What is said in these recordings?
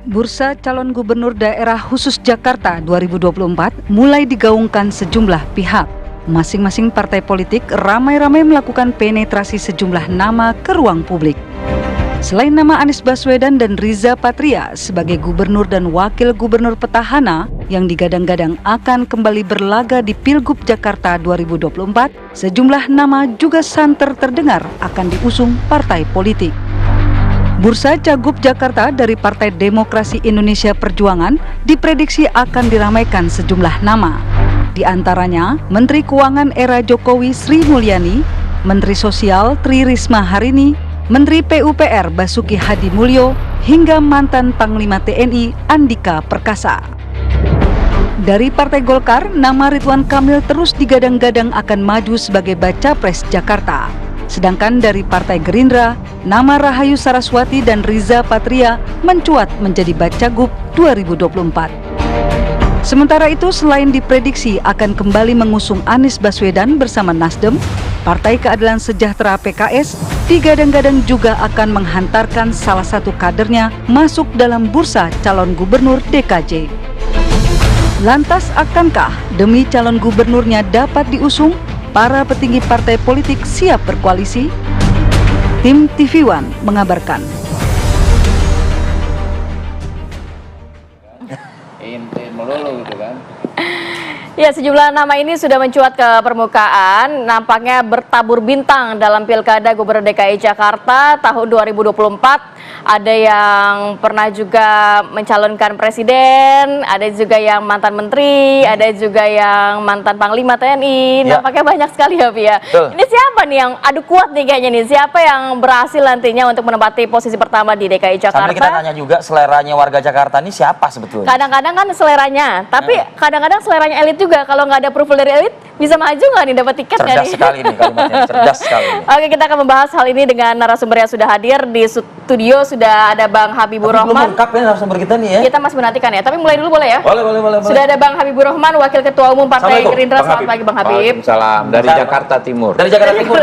Bursa calon gubernur daerah khusus Jakarta 2024 mulai digaungkan sejumlah pihak. Masing-masing partai politik ramai-ramai melakukan penetrasi sejumlah nama ke ruang publik. Selain nama Anies Baswedan dan Riza Patria sebagai gubernur dan wakil gubernur petahana yang digadang-gadang akan kembali berlaga di Pilgub Jakarta 2024, sejumlah nama juga santer terdengar akan diusung partai politik. Bursa Cagup Jakarta dari Partai Demokrasi Indonesia Perjuangan diprediksi akan diramaikan sejumlah nama. Di antaranya Menteri Keuangan era Jokowi Sri Mulyani, Menteri Sosial Tri Risma Harini, Menteri PUPR Basuki Hadi Mulyo, hingga mantan Panglima TNI Andika Perkasa. Dari Partai Golkar, nama Ridwan Kamil terus digadang-gadang akan maju sebagai Baca Pres Jakarta. Sedangkan dari Partai Gerindra, nama Rahayu Saraswati dan Riza Patria mencuat menjadi Bacagup 2024. Sementara itu, selain diprediksi akan kembali mengusung Anies Baswedan bersama Nasdem, Partai Keadilan Sejahtera PKS digadang-gadang juga akan menghantarkan salah satu kadernya masuk dalam bursa calon gubernur DKJ. Lantas akankah demi calon gubernurnya dapat diusung, para petinggi partai politik siap berkoalisi? Tim TV One mengabarkan. Melulu gitu kan. Ya, sejumlah nama ini sudah mencuat ke permukaan, nampaknya bertabur bintang dalam Pilkada Gubernur DKI Jakarta tahun 2024. Ada yang pernah juga mencalonkan presiden, ada juga yang mantan menteri, ada juga yang mantan Panglima TNI. Ya. Nampaknya banyak sekali ya, Pi ya. Ini siapa nih yang adu kuat nih kayaknya nih? Siapa yang berhasil nantinya untuk menempati posisi pertama di DKI Jakarta? Sambil kita tanya juga seleranya warga Jakarta ini siapa sebetulnya? Kadang-kadang kan seleranya, tapi kadang-kadang seleranya elit juga. Kalau nggak ada approval dari elit, bisa maju nggak nih dapat tiket nggak nih? Cerdas sekali nih kalimatnya, cerdas sekali. Oke, kita akan membahas hal ini dengan narasumber yang sudah hadir di studio. Sudah ada Bang Habibur Tapi belum Rahman. lengkap ya narasumber kita nih ya. Kita masih menantikan ya, tapi mulai dulu boleh ya? Boleh. Sudah ada Bang Habibur Rahman, Wakil Ketua Umum Partai Assalamualaikum, Gerindra. Bang Selamat Habib. pagi Bang Habib. Waalaikumsalam, dari Jakarta Timur. Dari Jakarta Timur.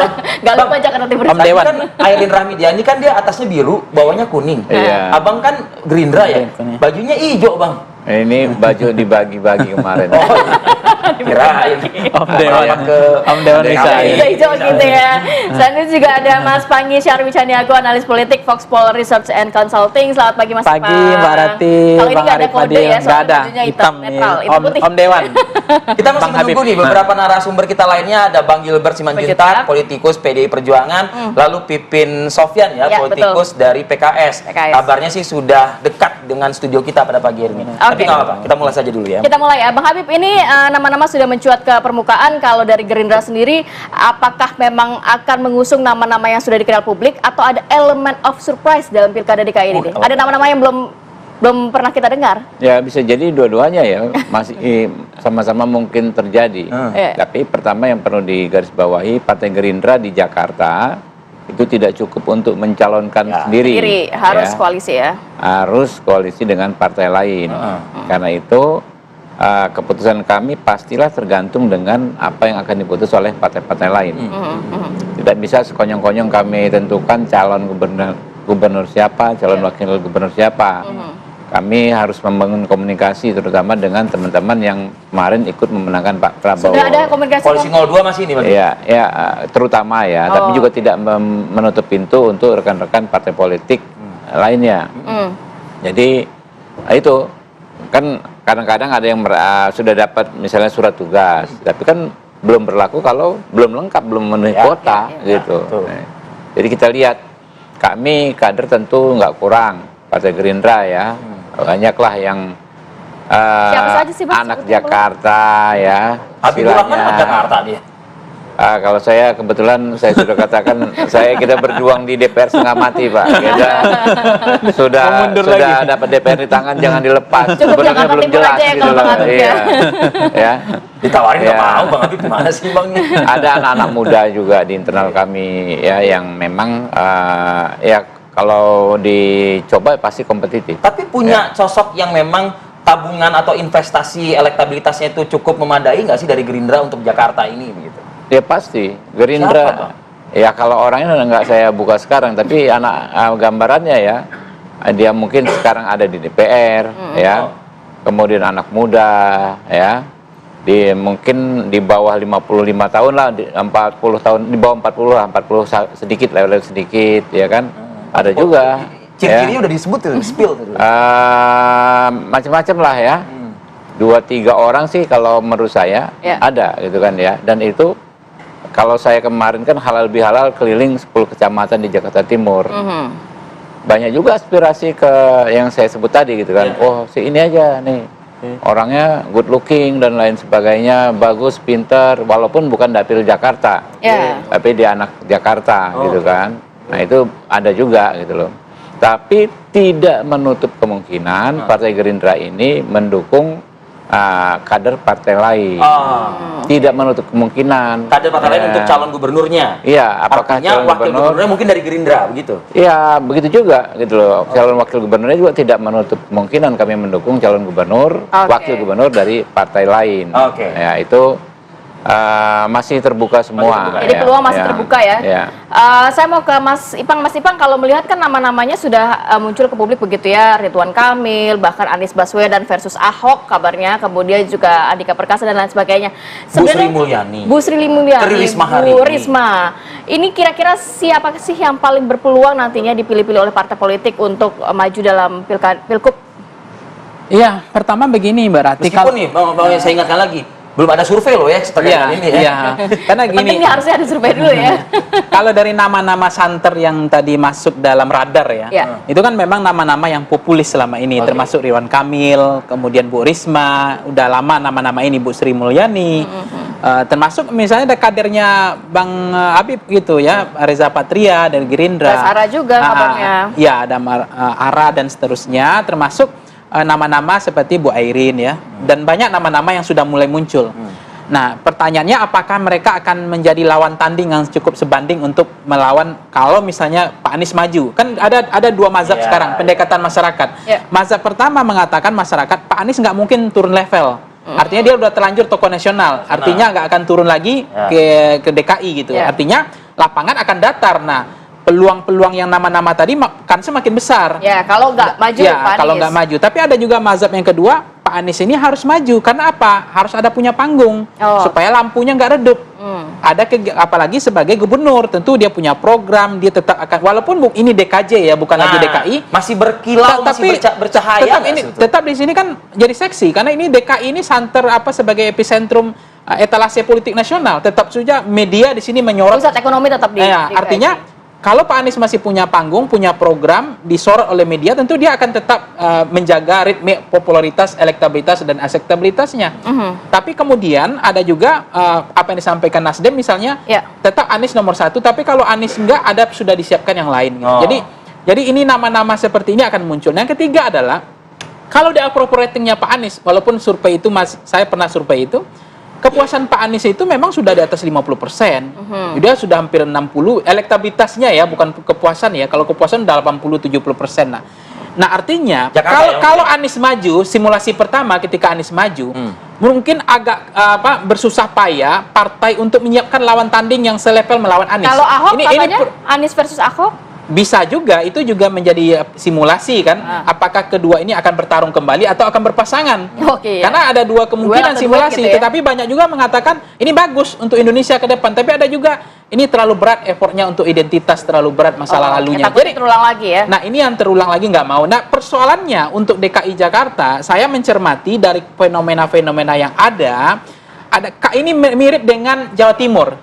Gak lupa Jakarta Timur. Om Dewan. Kan Airin Rahmidia ini kan dia atasnya biru, bawahnya kuning. Iya. Abang kan Gerindra ya. Kuning. Bajunya hijau, Bang. Ini baju dibagi-bagi kemarin. Kirain. Om Dewan. Om Dewan bisa. Hijau gitu ya. Selain itu juga ada Mas Pangi Syarwi Caniago, analis politik Foxpol Research and Consulting. Selamat pagi Mas Pagi Mbak Rati, Kalau ini Bang nggak ada Arif kode Fadil. ya, Nggak soalnya ada, bajunya hitam nih. netral, itu putih. Om Dewan. Kita masih Bang menunggu Habib. nih beberapa narasumber kita lainnya. Ada Bang Gilbert Simanjuntak, Simanjuntak. politikus PDI Perjuangan, lalu Pipin Sofyan ya, Ya, politikus dari PKS. PKS. Kabarnya sih sudah dekat dengan studio kita pada pagi hari ini. Tapi nggak apa-apa, kita mulai saja dulu ya. Kita mulai ya, Bang Habib. Ini nama-nama sudah mencuat ke permukaan. Kalau dari Gerindra sendiri, apakah memang akan mengusung nama-nama yang sudah dikenal publik atau ada elemen of surprise dalam Pilkada DKI ini? Ada nama-nama yang belum pernah kita dengar? Ya bisa jadi dua-duanya ya, masih sama-sama mungkin terjadi. Tapi pertama yang perlu digarisbawahi, Partai Gerindra di Jakarta itu tidak cukup untuk mencalonkan sendiri. Harus ya. koalisi ya. Harus koalisi dengan partai lain. Karena itu keputusan kami pastilah tergantung dengan apa yang akan diputus oleh partai-partai lain. Tidak bisa sekonyong-konyong kami tentukan calon gubernur siapa, calon wakil gubernur siapa. Kami harus membangun komunikasi terutama dengan teman-teman yang kemarin ikut memenangkan Pak Prabowo. Sudah ada komunikasi? Koalisi 02 masih ini, Bang? Ya, terutama ya, tapi juga tidak menutup pintu untuk rekan-rekan partai politik lainnya. Jadi itu kan kadang-kadang ada yang sudah dapat misalnya surat tugas, tapi kan belum berlaku kalau belum lengkap, belum memenuhi kuota gitu. Jadi kita lihat, kami kader tentu nggak kurang, Partai Gerindra ya, banyaklah yang Siapa saja sih, Bang? anak Sebutin Jakarta ya, Habibur Rahman anak Jakarta dia. Kalau saya kebetulan saya sudah katakan kita berjuang di DPR setengah mati Pak. Kita sudah dapat DPR di tangan, jangan dilepas. Cukup Sebenarnya Jakarta belum Timur jelas aja ya gitu kalau loh. Bang Habib Iya. Ya. Ditawarin nggak Ya. mau, Bang Habib gimana sih, Bang? Ada anak-anak muda juga di internal kami ya yang memang ya kalau dicoba pasti kompetitif. Tapi punya sosok yang memang tabungan atau investasi elektabilitasnya itu cukup memadai nggak sih dari Gerindra untuk Jakarta ini begitu? Ya pasti Gerindra. Siapa, Bang? Ya kalau orangnya nggak saya buka sekarang, tapi gambarannya ya dia mungkin sekarang ada di DPR, ya, kemudian anak muda, ya, mungkin di bawah 55 tahun lah, 40 tahun, di bawah 40 lah, 40 sedikit, level sedikit, ya kan, ada juga. Ciri-cirinya udah disebut tuh, spill tuh. Macam-macam lah ya. 2-3 orang sih kalau menurut saya ada gitu kan ya. Dan itu kalau saya kemarin kan halal bihalal keliling 10 kecamatan di Jakarta Timur. Banyak juga aspirasi ke yang saya sebut tadi gitu kan. Oh, si ini aja nih. Orangnya good looking dan lain sebagainya, bagus, pinter, walaupun bukan dapil Jakarta. Tapi dia anak Jakarta gitu kan. Nah, itu ada juga gitu loh. Tapi tidak menutup kemungkinan Partai Gerindra ini mendukung kader partai lain. Tidak menutup kemungkinan. Kader partai lain untuk calon gubernurnya. Iya, apakah calon wakil gubernurnya mungkin dari Gerindra, begitu? Iya, begitu juga gitu loh. Calon wakil gubernurnya juga tidak menutup kemungkinan kami mendukung calon gubernur, wakil gubernur dari partai lain. Ya, itu masih terbuka semua. Jadi peluang masih terbuka ya. Saya mau ke Mas Ipang. Mas Ipang, kalau melihat kan nama-namanya sudah muncul ke publik begitu ya, Ridwan Kamil, bahkan Anies Baswedan versus Ahok kabarnya, kemudian juga Andika Perkasa dan lain sebagainya. Bu Sri Mulyani, Bu Risma. Ini kira-kira siapa sih yang paling berpeluang nantinya dipilih-pilih oleh partai politik untuk maju dalam Pilkup? Iya, pertama begini Mbak Rati. Meskipun nih, saya ingatkan lagi, belum ada survei loh ya setelah ini ya. Karena gini, pentingnya harusnya ada survei dulu ya. Kalau dari nama-nama santer yang tadi masuk dalam radar ya, itu kan memang nama-nama yang populis selama ini, termasuk Ridwan Kamil, kemudian Bu Risma, udah lama nama-nama ini, Bu Sri Mulyani, termasuk misalnya ada kadernya Bang Habib gitu ya, Reza Patria dari Gerindra. Ara juga kabarnya. Ya, ada Ara dan seterusnya, termasuk nama-nama seperti Bu Airin ya, dan banyak nama-nama yang sudah mulai muncul. Nah, pertanyaannya apakah mereka akan menjadi lawan tanding yang cukup sebanding untuk melawan kalau misalnya Pak Anies maju? Kan ada dua mazhab sekarang, pendekatan masyarakat. Mazhab pertama mengatakan masyarakat Pak Anies nggak mungkin turun level. Artinya dia udah terlanjur tokoh nasional. Artinya nggak akan turun lagi ke DKI gitu. Artinya lapangan akan datar. Nah, peluang-peluang yang nama-nama tadi kan semakin besar. Ya, kalau nggak maju Pak Anies. Kalau nggak maju. Tapi ada juga mazhab yang kedua, Pak Anies ini harus maju. Karena apa? Harus ada punya panggung. Supaya lampunya nggak redup. Apalagi sebagai gubernur, tentu dia punya program, dia tetap akan, walaupun ini DKJ ya, bukan lagi DKI. Masih berkilau, masih bercahaya. Tetap di sini kan jadi seksi. Karena ini DKI ini santer sebagai epicentrum etalase politik nasional. Tetap saja media di sini menyorot. Pusat ekonomi tetap di artinya, kalau Pak Anies masih punya panggung, punya program, disorot oleh media, tentu dia akan tetap menjaga ritme popularitas, elektabilitas, dan akseptabilitasnya. Tapi kemudian ada juga apa yang disampaikan Nasdem misalnya, tetap Anies nomor 1, tapi kalau Anies enggak, ada sudah disiapkan yang lain. Jadi ini nama-nama seperti ini akan muncul. Yang ketiga adalah, kalau di approval ratingnya Pak Anies, walaupun survei itu, saya pernah survei itu, kepuasan Pak Anies itu memang sudah di atas 50%. Dia sudah hampir 60, elektabilitasnya ya, bukan kepuasan ya. Kalau kepuasan udah 80-70%. Nah, artinya kalau Anies maju, simulasi pertama ketika Anies maju, mungkin agak bersusah payah partai untuk menyiapkan lawan tanding yang selevel melawan Anies. Kalau Ahok katanya Anies versus Ahok? Bisa juga, itu juga menjadi simulasi kan, apakah kedua ini akan bertarung kembali atau akan berpasangan. Karena ada dua kemungkinan simulasi, gitu ya? Tetapi banyak juga mengatakan ini bagus untuk Indonesia ke depan, tapi ada juga ini terlalu berat effortnya untuk identitas, terlalu berat masalah lalunya. Jadi terulang lagi ya. Nah, ini yang terulang lagi nggak mau. Nah, persoalannya untuk DKI Jakarta, saya mencermati dari fenomena-fenomena yang ada ini mirip dengan Jawa Timur,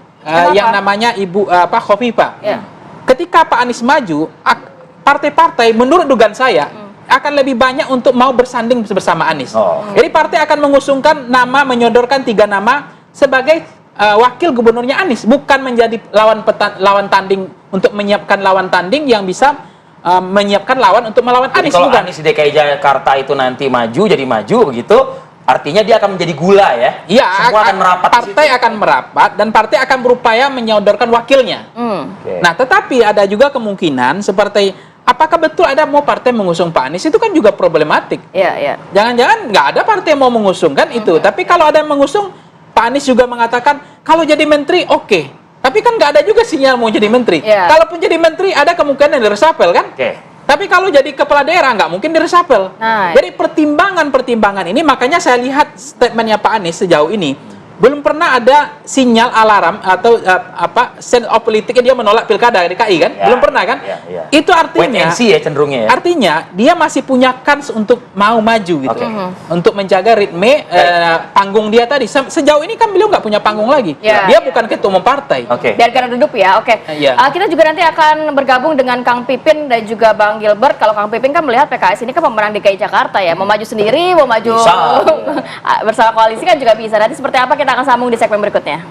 yang namanya Ibu Khofifah. Ketika Pak Anies maju, partai-partai menurut dugaan saya akan lebih banyak untuk mau bersanding bersama Anies. Jadi partai akan mengusungkan nama, menyodorkan 3 nama sebagai wakil gubernurnya Anies, bukan menjadi lawan tanding untuk menyiapkan lawan tanding yang bisa menyiapkan lawan untuk melawan Anies. Kalau Anies di DKI Jakarta itu nanti maju, jadi maju begitu, artinya dia akan menjadi gula ya? Iya, semua akan merapat. Partai akan merapat dan partai akan berupaya menyodorkan wakilnya. Nah, tetapi ada juga kemungkinan seperti apakah betul ada mau partai mengusung Pak Anies, itu kan juga problematik. Jangan-jangan nggak ada partai yang mau mengusung kan itu. Tapi kalau ada yang mengusung, Pak Anies juga mengatakan kalau jadi menteri oke. Tapi kan nggak ada juga sinyal mau jadi menteri. Kalaupun jadi menteri ada kemungkinan di resapel kan. Tapi kalau jadi kepala daerah nggak mungkin diresapel. Nah, Jadi pertimbangan-pertimbangan ini makanya saya lihat statementnya Pak Anies sejauh ini belum pernah ada sinyal alarm atau sense of politiknya dia menolak pilkada DKI kan? Ya, Belum pernah kan? ya. Itu Wait artinya and see ya cenderungnya ya. Artinya dia masih punya kans untuk mau maju gitu, Oke. untuk menjaga ritme panggung dia tadi. Sejauh ini kan beliau nggak punya panggung lagi. Ya. Dia bukan ketua umum partai. Oke. biarkan redup ya, oke. Iya. Kita juga nanti akan bergabung dengan Kang Pipin dan juga Bang Gilbert. Kalau Kang Pipin kan melihat PKS ini kan pemenang DKI Jakarta ya, mau maju sendiri, mau maju Bisa. bersama koalisi kan juga bisa. Nanti seperti apa kita akan sambung di segmen berikutnya.